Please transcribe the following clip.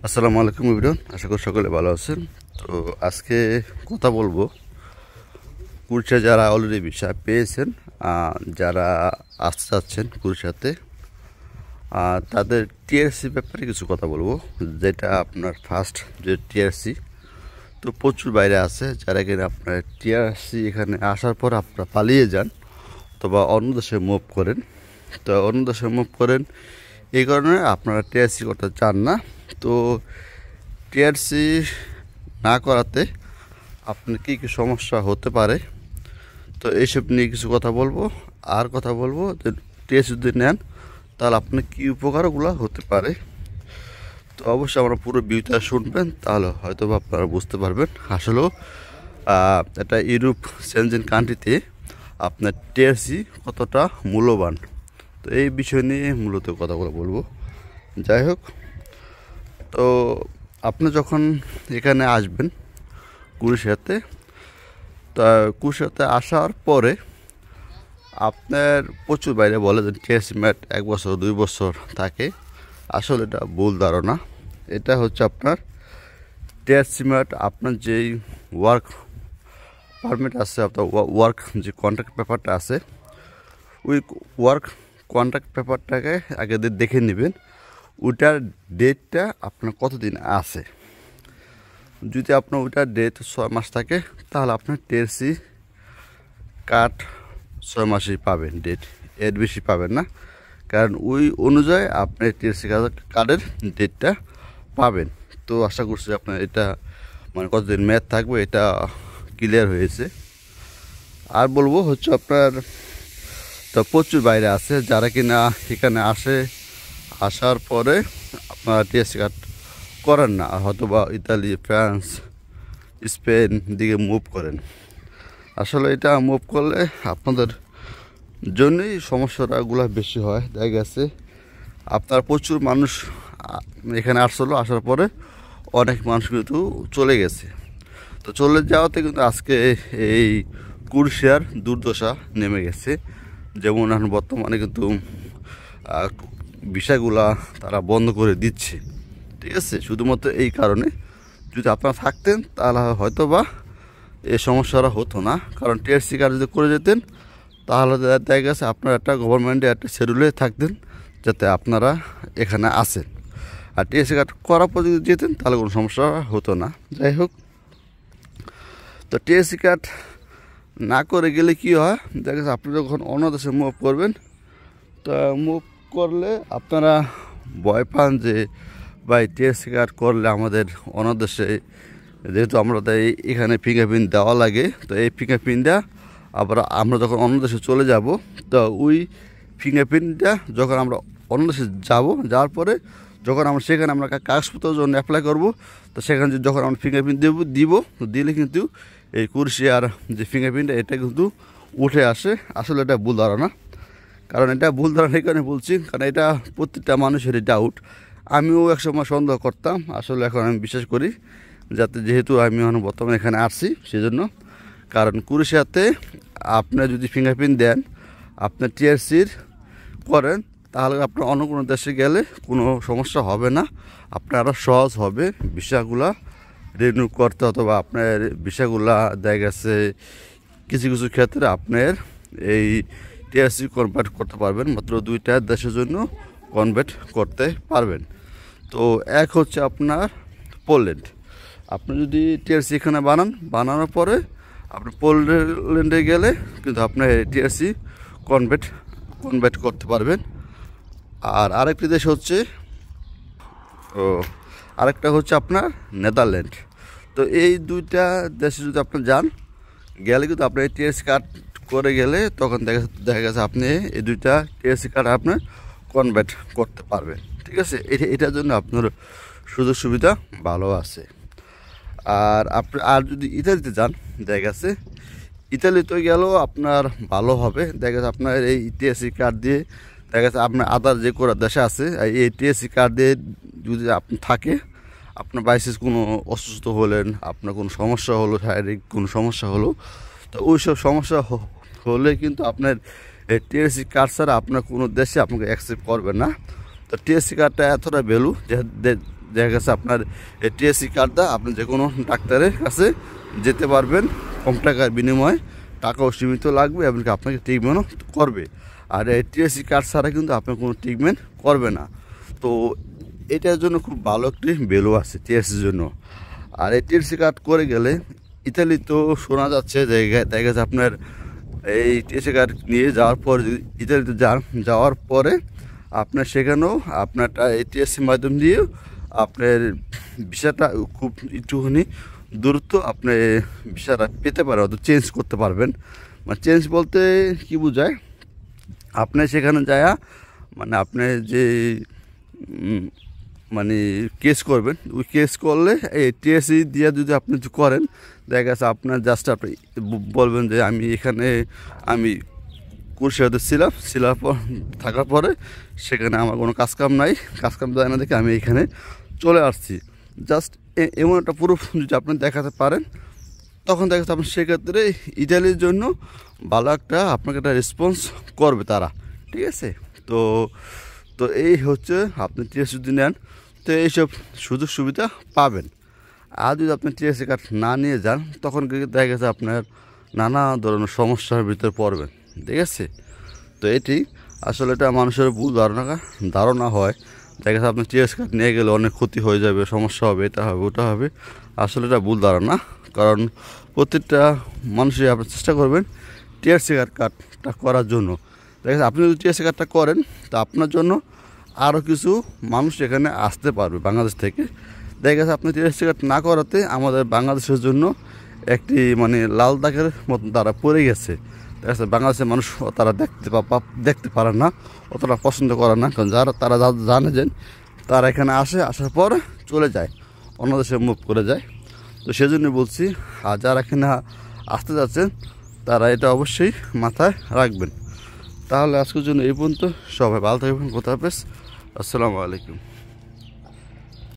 আসসালামু আলাইকুম এভরিওয়ান, আশা করি সকলে ভালো আছেন। তো আজকে কথা বলবো কুড়িশা যারা অলরেডি ভিসা পেয়েছেন, যারা আসতে চাচ্ছেন কুড়িশাতে, তাদের টিআরসি ব্যাপারে কিছু কথা বলবো। যেটা আপনার ফার্স্ট যে টিআরসি, তো প্রচুর বাইরে আছে যারা কিনা আপনার টিআরসি এখানে আসার পর আপনারা পালিয়ে যান অথবা অন্য দেশে মুভ করেন। তো অন্য দেশে মুভ করেন এই কারণে আপনারা টিআরসি করতে চান না। তো টিআরসি না করাতে আপনার কী কী সমস্যা হতে পারে, তো এইসব নিয়ে কিছু কথা বলবো। আর কথা বলবো যে টিআরসি যদি নেন তাহলে আপনার কী উপকারগুলো হতে পারে। তো অবশ্যই আমরা পুরো ভিউটা শুনবেন, তাহলে হয়তো আপনারা বুঝতে পারবেন আসলেও এটা ইউরোপ সেনজেন কান্ট্রিতে আপনার টিআরসি কতটা মূল্যবান। তো এই বিষয় নিয়ে মূলত কথাগুলো বলবো। যাই হোক, তো আপনি যখন এখানে আসবেন কুড়িশাতে, তা কুড়িশাতে আসার পরে আপনার প্রচুর বাইরে বলে যে টিআরসি ম্যাট 1 বছর 2 বছর থাকে। আসলে এটা ভুল ধারণা। এটা হচ্ছে আপনার টিআরসি ম্যাট, আপনার যেই ওয়ার্ক পারমিট আছে অর্থাৎ ওয়ার্ক যে কন্ট্রাক্ট পেপারটা আছে, ওই ওয়ার্ক কন্ট্রাক্ট পেপারটাকে আগে দেখে নেবেন ওইটার ডেটটা আপনার কতদিন আছে। যদি আপনার ওইটার ডেট 6 মাস থাকে তাহলে আপনার টিআরসি কার্ড 6 মাসেই পাবেন, ডেট এর বেশি পাবেন না। কারণ ওই অনুযায়ী আপনি টিআরসি কার্ডের ডেটটা পাবেন। তো আশা করছি আপনার এটা মানে কতদিন মেয়াদ থাকবে এটা ক্লিয়ার হয়েছে। আর বলবো হচ্ছে আপনার তো প্রচুর বাইরে আছে যারা কিনা এখানে আসার পরে আপনার টিআরসি কার্ড করেন না, হয়তো বা ইতালি, ফ্রান্স, স্পেন দিকে মুভ করেন। আসলে এটা মুভ করলে আপনাদের জন্যই সমস্যাগুলো বেশি হয়। দেখা গেছে আপনার প্রচুর মানুষ এখানে আসার পরে অনেক মানুষ কিন্তু চলে গেছে। তো চলে যাওয়াতে কিন্তু আজকে এই কুড়িশার দুর্দশা নেমে গেছে। যেমন এখন বর্তমানে কিন্তু ভিসাগুলা তারা বন্ধ করে দিচ্ছে, ঠিক আছে, শুধুমাত্র এই কারণে। যদি আপনারা থাকতেন তাহলে হয়তো বা এই সমস্যাটা হতো না। কারণ টিআরসি কার্ড যদি করে যেতেন তাহলে দেখা গেছে আপনারা একটা গভর্নমেন্টে একটা শিডিউলে থাকতেন যাতে আপনারা এখানে আসেন। আর টিআরসি কার্ড করার পর যদি যেতেন তাহলে কোনো সমস্যা হতো না। যাই হোক, তো টিআরসি কার্ড না করে গেলে কি হয়, দেখা গেছে আপনি যখন অন্য দেশে মুভ করবেন, তো মুভ করলে আপনারা ভয় পান যে ভাই টিআরসি কার্ড করলে আমাদের অন্য দেশে, যেহেতু আমরা এখানে ফিঙ্গারপ্রিন্ট দেওয়া লাগে, তো এই ফিঙ্গারপ্রিন্টটা আবার আমরা যখন অন্য দেশে চলে যাব, তো ওই ফিঙ্গারপ্রিন্টটা যখন আমরা অন্য দেশে যাওয়ার পরে যখন আমরা সেখানে আমরা কাগজপত্রের জন্য অ্যাপ্লাই করব, তো সেখানে যখন আমরা ফিঙ্গারপ্রিন্ট দিব তো দিলে কিন্তু এই কুড়িশার যে ফিঙ্গারপ্রিন্টটা এটা কিন্তু উঠে আসে। আসলে এটা ভুল ধারণা। কারণ এটা ভুল ধারণা এই কারণে বলছি, কারণ এটা প্রত্যেকটা মানুষেরই ডাউট। আমিও একসময় সন্দেহ করতাম, আসলে এখন আমি বিশ্বাস করি, যেহেতু আমি এখন বর্তমানে এখানে আসছি সেজন্য। কারণ কুড়িশাতে আপনার যদি ফিঙ্গারপ্রিন্ট দেন, আপনার টিআরসির করেন, তাহলে আপনার অন্য কোনো দেশে গেলে কোনো সমস্যা হবে না। আপনার আরও সহজ হবে ভিসাগুলা রিনিউ করতে, অথবা আপনার ভিসাগুলা দেখা গেছে কিছু কিছু ক্ষেত্রে আপনার এই টিআরসি কনভার্ট করতে পারবেন, মাত্র 2টা দেশের জন্য কনভার্ট করতে পারবেন। তো এক হচ্ছে আপনার পোল্যান্ড। আপনি যদি টিআরসি এখানে বানানোর পরে আপনি পোল্যান্ডে গেলে কিন্তু আপনার টিআরসি কনভার্ট করতে পারবেন। আর আরেকটি দেশ হচ্ছে আরেকটা হচ্ছে আপনার নেদারল্যান্ড। তো এই 2টা দেশে যদি আপনি যান, গেলে কিন্তু আপনার টিআরসি কার্ড করে গেলে তখন দেখা গেছে আপনি এই 2টা টিআরসি কার্ড আপনার কনভার্ট করতে পারবেন, ঠিক আছে। এটার জন্য আপনার সুযোগ সুবিধা ভালো আছে। আর যদি ইতালিতে যান, দেখা গেছে ইতালিতে গেলেও আপনার ভালো হবে। দেখা গেছে আপনার এই টিআরসি কার্ড দিয়ে দেখা গেছে আপনার আদার যে করা দেশে আছে, এই টিআরসি কার্ড দিয়ে যদি আপনি থাকে, আপনার বাইসেস কোনো অসুস্থ হলেন, আপনার কোনো সমস্যা হলো, শারীরিক কোনো সমস্যা হলো, তো ওই সব সমস্যা হলে কিন্তু আপনার টিআরসি কার্ড ছাড়া আপনার কোনো দেশে আপনাকে অ্যাকসেপ্ট করবে না। তো টিআরসি কার্ডটা এতটা ভ্যালু দেখা গেছে আপনার এই টিএসসি কার্ডটা আপনি যে কোনো ডাক্তারের কাছে যেতে পারবেন কম টাকার বিনিময়ে, টাকাও সীমিত লাগবে এবং আপনাকে ট্রিটমেন্টও করবে। আর এই টিএসসি কার্ড ছাড়া কিন্তু আপনার কোনো ট্রিটমেন্ট করবে না। তো এটার জন্য খুব ভালো একটি ভ্যালু আছে টিএসসির জন্য। আর এই টিএসসি কার্ড করে গেলে ইতালি তো শোনা যাচ্ছে যে দেখা গেছে আপনার এই টিএসসি কার্ড নিয়ে যাওয়ার পরে যদি ইতালিতে যাওয়ার পরে আপনার সেখানেও আপনারটা এই টিএসসির মাধ্যম দিয়ে আপনার ভিসাটা খুব একটুখানি দ্রুত আপনি ভিসাটা পেতে পারেন, অত চেঞ্জ করতে পারবেন। মানে চেঞ্জ বলতে কি বোঝায়, আপনি সেখানে যায়া মানে আপনি যে মানে কেস করবেন, ওই কেস করলে এই টিএসসি দিয়ে যদি আপনি করেন, দেখা গেছে আপনার জাস্ট আপনি বলবেন যে আমি কুরশিয়াতে ছিলাম থাকার পরে সেখানে আমার কোনো কাজকাম নাই, কাজকাম দেয় না দেখে আমি এখানে চলে আসছি। জাস্ট এমন একটা প্রুফ যদি আপনি দেখাতে পারেন, তখন দেখা যাচ্ছে আপনি সেক্ষেত্রে ইটালির জন্য ভালো একটা আপনাকে একটা রেসপন্স করবে তারা, ঠিক আছে। তো তো এই হচ্ছে আপনি টিএসসি যদি নেন তো এইসব সুযোগ সুবিধা পাবেন। আর যদি আপনি টিএসসি কার্ড না নিয়ে যান, তখন দেখা গেছে আপনার নানা ধরনের সমস্যার ভিতরে পড়বেন, ঠিক আছে। তো এটি আসলে এটা মানুষের ভুল ধারণা হয়, দেখা গেছে আপনি টিএসসি কার্ড নিয়ে গেলে অনেক ক্ষতি হয়ে যাবে, সমস্যা হবে, এটা হবে ওটা হবে। আসলে এটা ভুল ধারণা, কারণ প্রত্যেকটা মানুষই আপনি চেষ্টা করবেন টিএসসি কার্ডটা করার জন্য। দেখা গেছে আপনি যদি টিএসসি কার্ডটা করেন তো আপনার জন্য আরও কিছু মানুষ এখানে আসতে পারবে বাংলাদেশ থেকে। দেখা গেছে আপনি টিএসসি কার্ড না করাতে আমাদের বাংলাদেশের জন্য একটি মানে লাল দাগের মতন তারা পড়ে গেছে। দেখা যাচ্ছে বাংলাদেশের মানুষ তারা দেখতে পারে না, অতটা পছন্দ করে না, কারণ তারা জানে যে তারা এখানে আসার পর চলে যায়, অন্য দেশে মুভ করে যায়। তো সেজন্য বলছি, আর যারা এখানে আসতে যাচ্ছেন তারা এটা অবশ্যই মাথায় রাখবেন। তাহলে আজকের জন্য এই পর্যন্ত, সবাই ভালো থাকবেন, কথা হাফেজ, আসসালামু আলাইকুম।